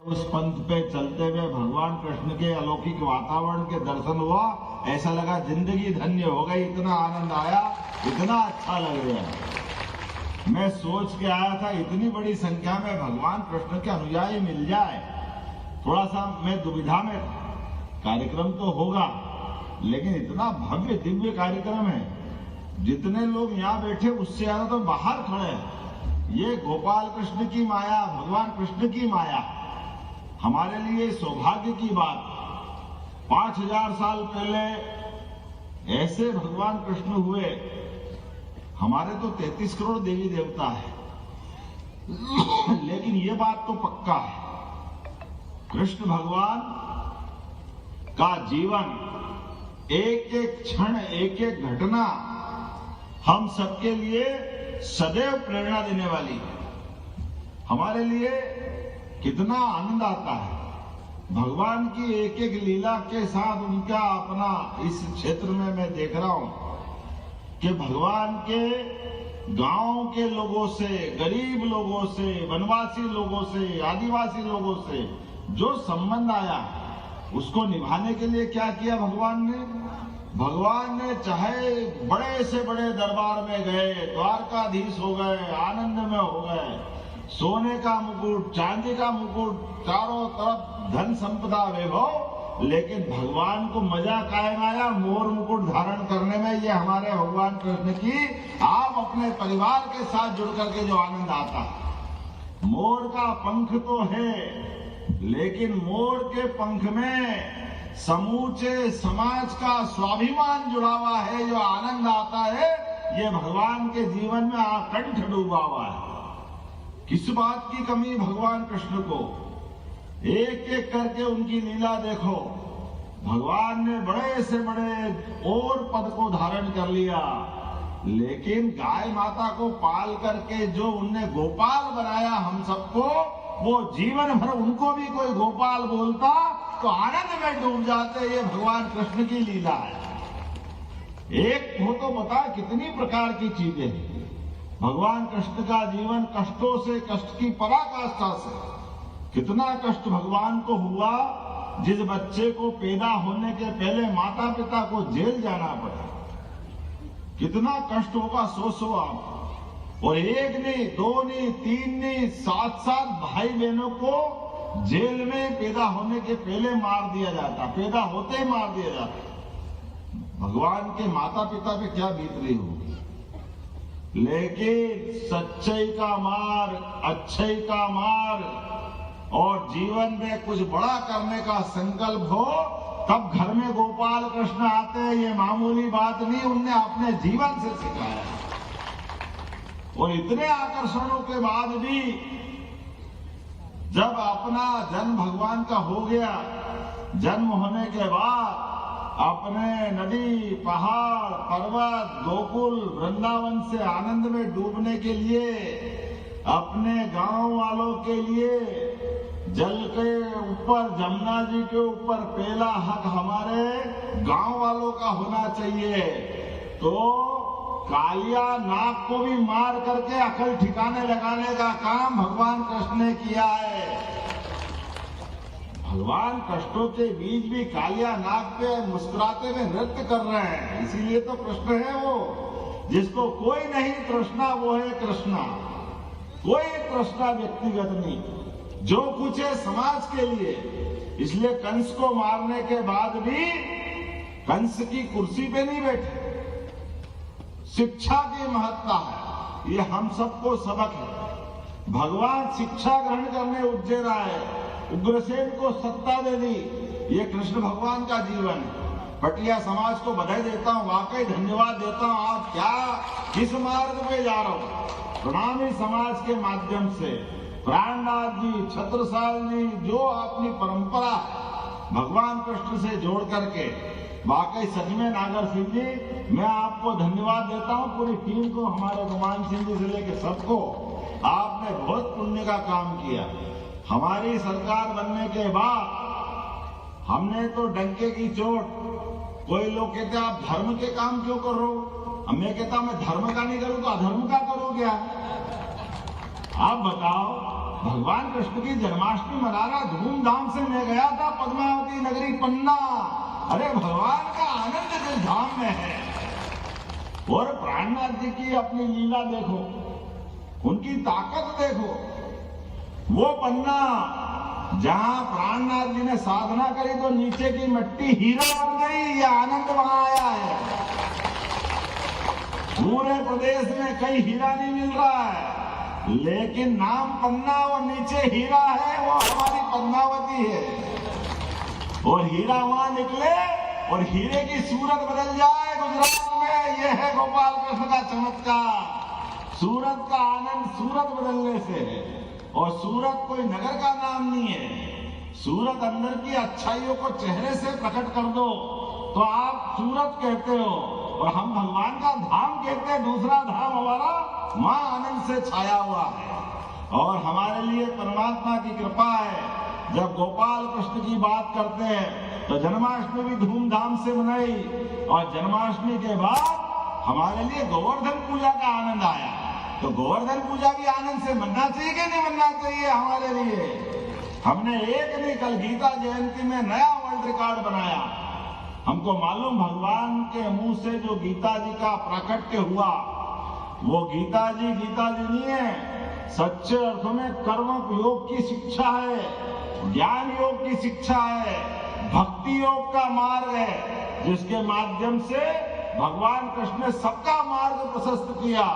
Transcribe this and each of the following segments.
उस पंथ पे चलते हुए भगवान कृष्ण के अलौकिक वातावरण के दर्शन हुआ, ऐसा लगा जिंदगी धन्य हो गई, इतना आनंद आया, इतना अच्छा लग रहा है। मैं सोच के आया था इतनी बड़ी संख्या में भगवान कृष्ण के अनुयायी मिल जाए, थोड़ा सा मैं दुविधा में था। कार्यक्रम तो होगा लेकिन इतना भव्य दिव्य कार्यक्रम है, जितने लोग यहाँ बैठे उससे ज्यादा तो बाहर खड़े हैं। ये गोपाल कृष्ण की माया, भगवान कृष्ण की माया, हमारे लिए सौभाग्य की बात। 5000 साल पहले ऐसे भगवान कृष्ण हुए। हमारे तो 33 करोड़ देवी देवता है, लेकिन ये बात तो पक्का है, कृष्ण भगवान का जीवन, एक एक क्षण, एक एक घटना हम सबके लिए सदैव प्रेरणा देने वाली है। हमारे लिए कितना आनंद आता है भगवान की एक एक लीला के साथ उनका अपना। इस क्षेत्र में मैं देख रहा हूं कि भगवान के गांव के लोगों से, गरीब लोगों से, वनवासी लोगों से, आदिवासी लोगों से जो संबंध आया, उसको निभाने के लिए क्या किया भगवान ने? भगवान ने चाहे बड़े से बड़े दरबार में गए, द्वारकाधीश हो गए, आनंद में हो गए, सोने का मुकुट, चांदी का मुकुट, चारों तरफ धन संपदा वैभव, लेकिन भगवान को मजा कायम आया मोर मुकुट धारण करने में। ये हमारे भगवान कृष्ण की, आप अपने परिवार के साथ जुड़ करके जो आनंद आता है। मोर का पंख तो है, लेकिन मोर के पंख में समूचे समाज का स्वाभिमान जुड़ा हुआ है, जो आनंद आता है, ये भगवान के जीवन में आकंठ डूबा हुआ है। किस बात की कमी भगवान कृष्ण को? एक एक करके उनकी लीला देखो। भगवान ने बड़े से बड़े और पद को धारण कर लिया, लेकिन गाय माता को पाल करके जो उनने गोपाल बनाया हम सबको, वो जीवन भर उनको भी कोई गोपाल बोलता तो आनंद में डूब जाते। ये भगवान कृष्ण की लीला है। एक हो तो बता कितनी प्रकार की चीजें हैं। भगवान कृष्ण का जीवन कष्टों से, कष्ट की पराकाष्ठा से, कितना कष्ट भगवान को हुआ। जिस बच्चे को पैदा होने के पहले माता पिता को जेल जाना पड़ा, कितना कष्ट होगा सोचो आप। और एक नहीं, दो नहीं, तीन नहीं, 7-7 भाई बहनों को जेल में पैदा होने के पहले मार दिया जाता, पैदा होते ही मार दिया जाता। भगवान के माता पिता पे क्या बीत रही होगी। लेकिन सच्चाई का मार्ग, अच्छाई का मार्ग और जीवन में कुछ बड़ा करने का संकल्प हो, तब घर में गोपाल कृष्ण आते हैं। ये मामूली बात नहीं, उनने अपने जीवन से सिखाया। और इतने आकर्षणों के बाद भी जब अपना जन्म भगवान का हो गया, जन्म होने के बाद अपने नदी, पहाड़, पर्वत, गोकुल, वृंदावन से आनंद में डूबने के लिए, अपने गांव वालों के लिए जल के ऊपर, जमुना जी के ऊपर पहला हक हमारे गांव वालों का होना चाहिए। तो कालिया नाग को भी मार करके अकल ठिकाने लगाने का काम भगवान कृष्ण ने किया है। भगवान कष्टों के बीच भी कालिया नाग पे मुस्कुराते हुए नृत्य कर रहे हैं। इसीलिए तो कृष्ण है वो, जिसको कोई नहीं तृष्णा वो है कृष्णा। कोई तृष्णा व्यक्तिगत नहीं, जो कुछ है समाज के लिए। इसलिए कंस को मारने के बाद भी कंस की कुर्सी पे नहीं बैठे। शिक्षा की महत्ता है, ये हम सबको सबक है। भगवान शिक्षा ग्रहण करने उज्जैन आए, उग्रसेन को सत्ता दे दी। ये कृष्ण भगवान का जीवन है। पटिया समाज को बधाई देता हूँ, वाकई धन्यवाद देता हूँ। आप क्या किस मार्ग पे जा रहे हो। प्रणामी समाज के माध्यम से प्राणनाथ जी, छत्रसाल जी, जो अपनी परंपरा भगवान कृष्ण से जोड़ करके, वाकई सच में नागर सिंह जी, मैं आपको धन्यवाद देता हूं, पूरी टीम को, हमारे गुमान सिंह जी से लेकर सबको। आपने बहुत पुण्य का काम किया। हमारी सरकार बनने के बाद हमने तो डंके की चोट, कोई लोग कहते आप धर्म के काम क्यों कर रहे हो, मैं कहता मैं धर्म का नहीं करूं तो अधर्म का करूं क्या? आप बताओ, भगवान कृष्ण की जन्माष्टमी मनाना धूमधाम से मैं गया था पद्मावती नगरी पन्ना। अरे भगवान का आनंद जिस धाम में है। और प्राणनाथ जी की अपनी लीला देखो, उनकी ताकत देखो। वो पन्ना जहां प्राणनाथ जी ने साधना करी तो नीचे की मिट्टी हीरा बन गई। ये आनंद वहां आया है। पूरे प्रदेश में कहीं हीरा नहीं मिल रहा है, लेकिन नाम पन्ना और नीचे हीरा है, वो हमारी पद्मावती है। और हीरा वहां निकले और हीरे की सूरत बदल जाए गुजरात में। यह है गोपाल कृष्ण का चमत्कार। सूरत का आनंद सूरत बदलने से है। और सूरत कोई नगर का नाम नहीं है। सूरत अंदर की अच्छाइयों को चेहरे से प्रकट कर दो तो आप सूरत कहते हो, और हम भगवान का धाम कहते हैं। दूसरा धाम हमारा मां आनंद से छाया हुआ है। और हमारे लिए परमात्मा की कृपा है। जब गोपाल कृष्ण की बात करते हैं तो जन्माष्टमी भी धूमधाम से मनाई, और जन्माष्टमी के बाद हमारे लिए गोवर्धन पूजा का आनंद आया। तो गोवर्धन पूजा भी आनंद से मनना चाहिए कि नहीं मनना चाहिए हमारे लिए। हमने एक नहीं, कल गीता जयंती में नया वर्ल्ड रिकॉर्ड बनाया। हमको मालूम भगवान के मुंह से जो गीता जी का प्राकट्य हुआ, वो गीता जी नहीं है, सच्चे अर्थों में कर्म योग की शिक्षा है, ज्ञान योग की शिक्षा है, भक्ति योग का मार्ग है, जिसके माध्यम से भगवान कृष्ण ने सबका मार्ग प्रशस्त किया।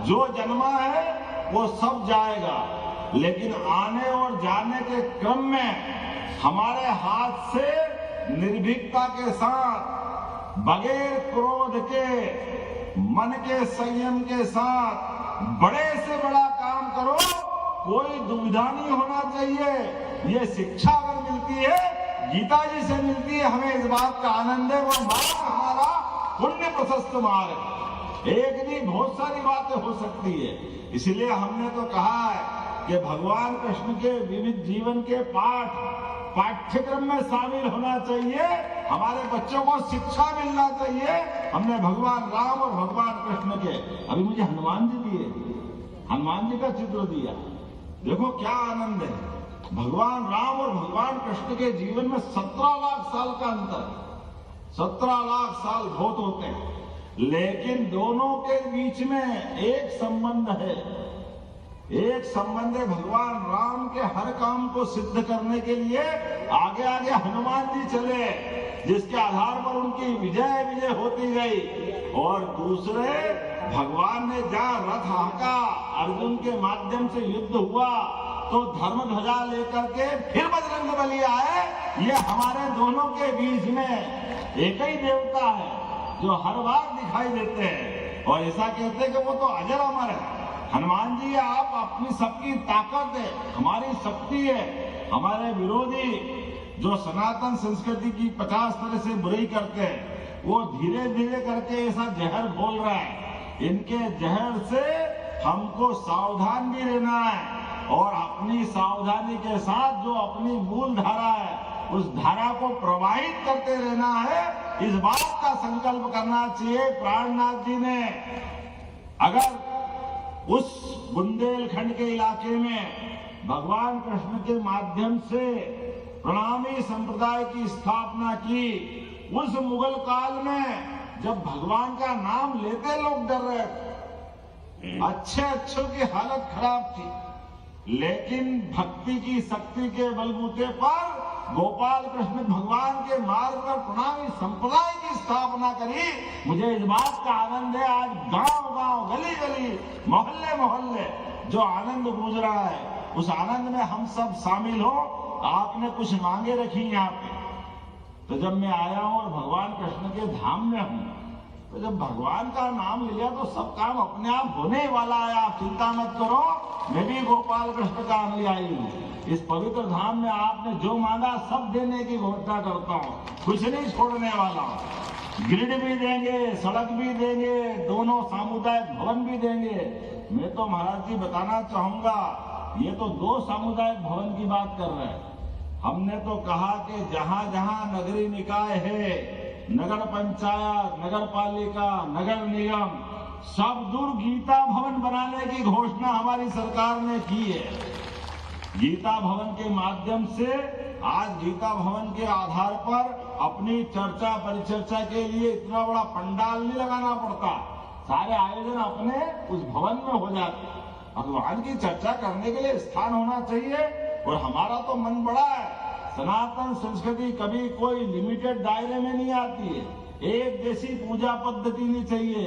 जो जन्मा है वो सब जाएगा, लेकिन आने और जाने के क्रम में हमारे हाथ से निर्भीकता के साथ, बगैर क्रोध के, मन के संयम के साथ बड़े से बड़ा काम करो, कोई दुविधा नहीं होना चाहिए। ये शिक्षा अगर मिलती है, गीता जी से मिलती है, हमें इस बात का आनंद है। वो मार्ग हमारा पुण्य प्रशस्त मार्ग है। एक नहीं, बहुत सारी बातें हो सकती है। इसलिए हमने तो कहा है कि भगवान कृष्ण के विविध जीवन के पाठ्यक्रम में शामिल होना चाहिए। हमारे बच्चों को शिक्षा मिलना चाहिए। हमने भगवान राम और भगवान कृष्ण के, अभी मुझे हनुमान जी दिए, हनुमान जी का चित्र दिया। देखो क्या आनंद है। भगवान राम और भगवान कृष्ण के जीवन में 17 लाख साल का अंतर। 17 लाख साल बहुत होते हैं, लेकिन दोनों के बीच में एक संबंध है। एक संबंध है, भगवान राम के हर काम को सिद्ध करने के लिए आगे आगे हनुमान जी चले, जिसके आधार पर उनकी विजय होती गई। और दूसरे, भगवान ने जहां रथ हांका, अर्जुन के माध्यम से युद्ध हुआ, तो धर्म ध्वजा लेकर के फिर बजरंगबली आए। ये हमारे दोनों के बीच में एक ही देवता है जो हर बार दिखाई देते हैं। और ऐसा कहते हैं कि वो तो अजर अमर है। हनुमान जी, आप अपनी सबकी ताकत है, हमारी शक्ति है। हमारे विरोधी जो सनातन संस्कृति की 50 तरह से बुराई करते हैं, वो धीरे धीरे करके ऐसा जहर बोल रहा है। इनके जहर से हमको सावधान भी रहना है, और अपनी सावधानी के साथ जो अपनी मूल धारा है, उस धारा को प्रवाहित करते रहना है। इस बात का संकल्प करना चाहिए। प्राणनाथ जी ने अगर उस बुंदेलखंड के इलाके में भगवान कृष्ण के माध्यम से प्रणामी संप्रदाय की स्थापना की, उस मुगल काल में जब भगवान का नाम लेते लोग डर रहे थे, अच्छों की हालत खराब थी, लेकिन भक्ति की शक्ति के बलबूते पर गोपाल कृष्ण भगवान के मार्ग पर प्रणामी संप्रदाय की स्थापना करी। मुझे इस बात का आनंद है। आज गांव-गांव, गली-गली, मोहल्ले-मोहल्ले जो आनंद गूंज रहा है, उस आनंद में हम सब शामिल हो। आपने कुछ मांगे रखी यहाँ पे, तो जब मैं आया हूं और भगवान कृष्ण के धाम में हूं, तो जब भगवान का नाम लिया तो सब काम अपने आप होने वाला है। आप चिंता मत करो, मैं भी गोपाल कृष्ण का अनुयायी हूँ। इस पवित्र धाम में आपने जो मांगा सब देने की घोषणा करता हूँ, कुछ नहीं छोड़ने वाला हूँ। ग्रिड भी देंगे, सड़क भी देंगे, दोनों सामुदायिक भवन भी देंगे। मैं तो महाराज जी बताना चाहूंगा, ये तो 2 सामुदायिक भवन की बात कर रहे हैं। हमने तो कहा कि जहां जहां नगरीय निकाय है, नगर पंचायत, नगर पालिका, नगर निगम, सब दूर गीता भवन बनाने की घोषणा हमारी सरकार ने की है। गीता भवन के माध्यम से आज गीता भवन के आधार पर अपनी चर्चा परिचर्चा के लिए इतना बड़ा पंडाल नहीं लगाना पड़ता, सारे आयोजन अपने उस भवन में हो जाते। भगवान की चर्चा करने के लिए स्थान होना चाहिए। और हमारा तो मन बड़ा है, सनातन संस्कृति कभी कोई लिमिटेड दायरे में नहीं आती है। एक जैसी पूजा पद्धति नहीं चाहिए,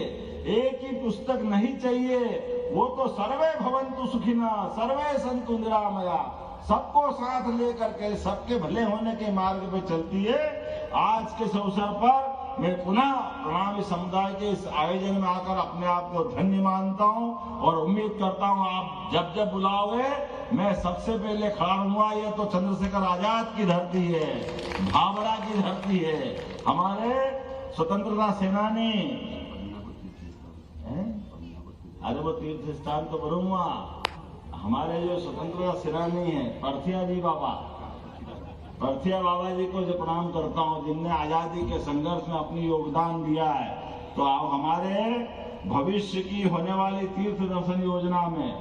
एक ही पुस्तक नहीं चाहिए, वो तो सर्वे भवन्तु सुखिनः सर्वे सन्तु निरामया, सबको साथ लेकर के सबके भले होने के मार्ग पे चलती है। आज के इस अवसर पर मैं पुनः प्रणामी समुदाय के इस आयोजन में आकर अपने आप को धन्य मानता हूं और उम्मीद करता हूं आप जब जब बुलाओगे मैं सबसे पहले खड़ा रहूंगा। ये तो चंद्रशेखर आजाद की धरती है, भाभरा की धरती है, हमारे स्वतंत्रता सेनानी। अरे वो तीर्थ स्थान तो करूंगा, हमारे जो स्वतंत्रता सेनानी है परथिया जी बाबा, परथिया बाबा जी को जो प्रणाम करता हूँ, जिनने आजादी के संघर्ष में अपनी योगदान दिया है। तो आप हमारे भविष्य की होने वाली तीर्थ दर्शन योजना में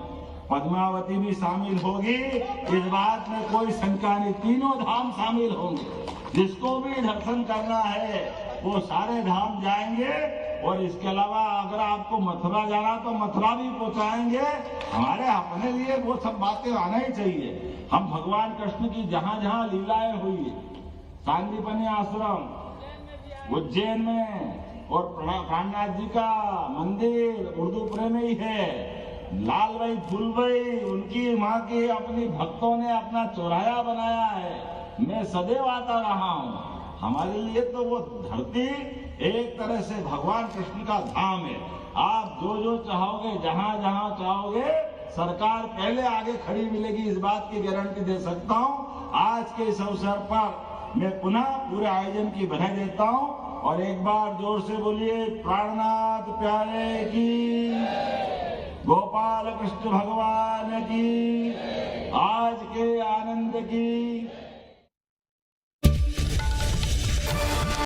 पद्मावती भी शामिल होगी, इस बात में कोई शंका नहीं। तीनों धाम शामिल होंगे, जिसको भी दर्शन करना है वो सारे धाम जाएंगे। और इसके अलावा अगर आपको मथुरा जाना तो मथुरा भी पहुंचाएंगे। हमारे अपने लिए वो सब बातें आना ही चाहिए। हम भगवान कृष्ण की जहां जहां लीलाएं हुई, सांदीपनि आश्रम उज्जैन में और प्राणनाथ जी का मंदिर उर्दूपुरे में ही है, लाल भाई फूल भाई उनकी माँ के अपनी भक्तों ने अपना चौराया बनाया है, मैं सदैव आता रहा हूँ। हमारे लिए तो वो धरती एक तरह से भगवान कृष्ण का धाम है। आप जो जो चाहोगे, जहां जहां चाहोगे, सरकार पहले आगे खड़ी मिलेगी, इस बात की गारंटी दे सकता हूं। आज के इस अवसर पर मैं पुनः पूरे आयोजन की बधाई देता हूं और एक बार जोर से बोलिए प्राणनाथ प्यारे की, गोपाल कृष्ण भगवान की, आज के आनंद की।